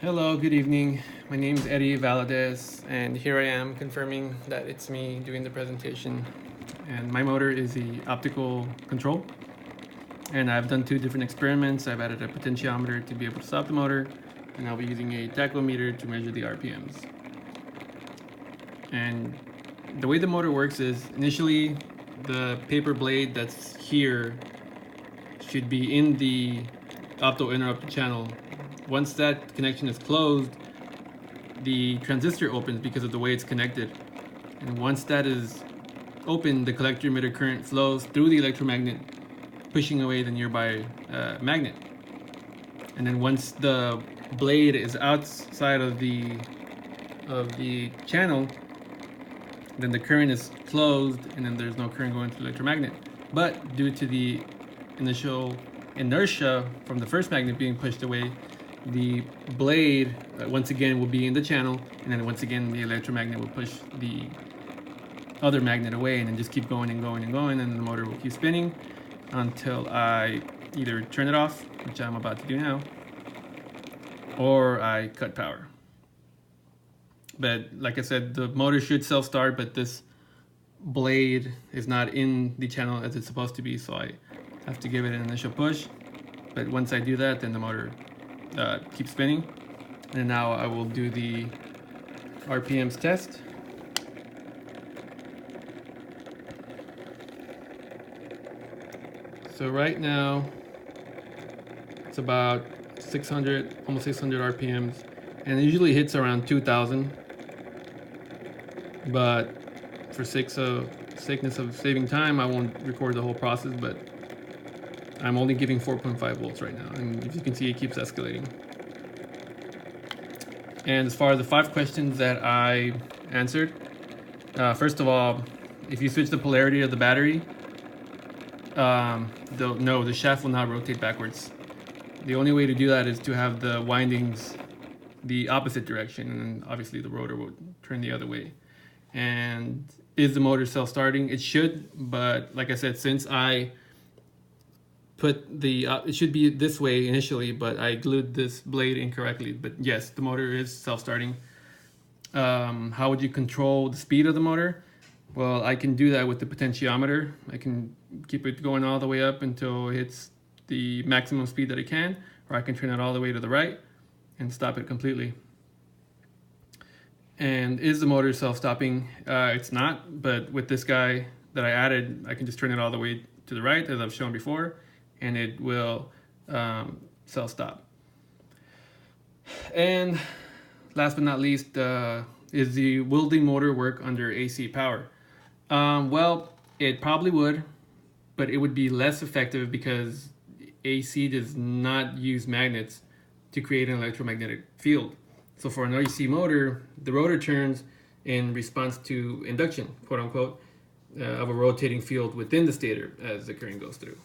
Hello, good evening. My name is Eddie Valadez, and here I am confirming that it's me doing the presentation. And my motor is the optical control. And I've done two different experiments. I've added a potentiometer to be able to stop the motor, and I'll be using a tachometer to measure the RPMs. And the way the motor works is initially the paper blade that's here should be in the opto-interrupted channel. Once that connection is closed, the transistor opens because of the way it's connected. And once that is open, the collector emitter current flows through the electromagnet, pushing away the nearby magnet. And then once the blade is outside of the channel, then the current is closed, and then there's no current going to the electromagnet. But due to the initial inertia from the first magnet being pushed away, the blade once again will be in the channel, and then once again the electromagnet will push the other magnet away, and then just keep going and going and going, and the motor will keep spinning until I either turn it off, which I'm about to do now, or I cut power. But like I said, the motor should self-start, but this blade is not in the channel as it's supposed to be, so I have to give it an initial push. But once I do that, then the motor keeps spinning. And now I will do the RPMs test. So right now it's about 600, almost 600 RPMs, and it usually hits around 2000. But for sake of saving time, I won't record the whole process, but I'm only giving 4.5 volts right now, and as you can see, it keeps escalating. And as far as the 5 questions that I answered, first of all, if you switch the polarity of the battery, no, the shaft will not rotate backwards. The only way to do that is to have the windings the opposite direction, and obviously the rotor will turn the other way. And is the motor self-starting? It should, but like I said, since I put the it should be this way initially, but I glued this blade incorrectly. But yes, the motor is self-starting. How would you control the speed of the motor? Well, I can do that with the potentiometer. I can keep it going all the way up until it hits the maximum speed that it can, or I can turn it all the way to the right and stop it completely. And is the motor self-stopping? It's not, but with this guy that I added, I can just turn it all the way to the right, as I've shown before, and it will self-stop. And last but not least, will the motor work under AC power? Well, it probably would, but it would be less effective because AC does not use magnets to create an electromagnetic field. So for an AC motor, the rotor turns in response to induction, quote unquote, of a rotating field within the stator as the current goes through.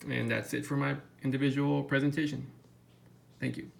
And that's it for my individual presentation. Thank you.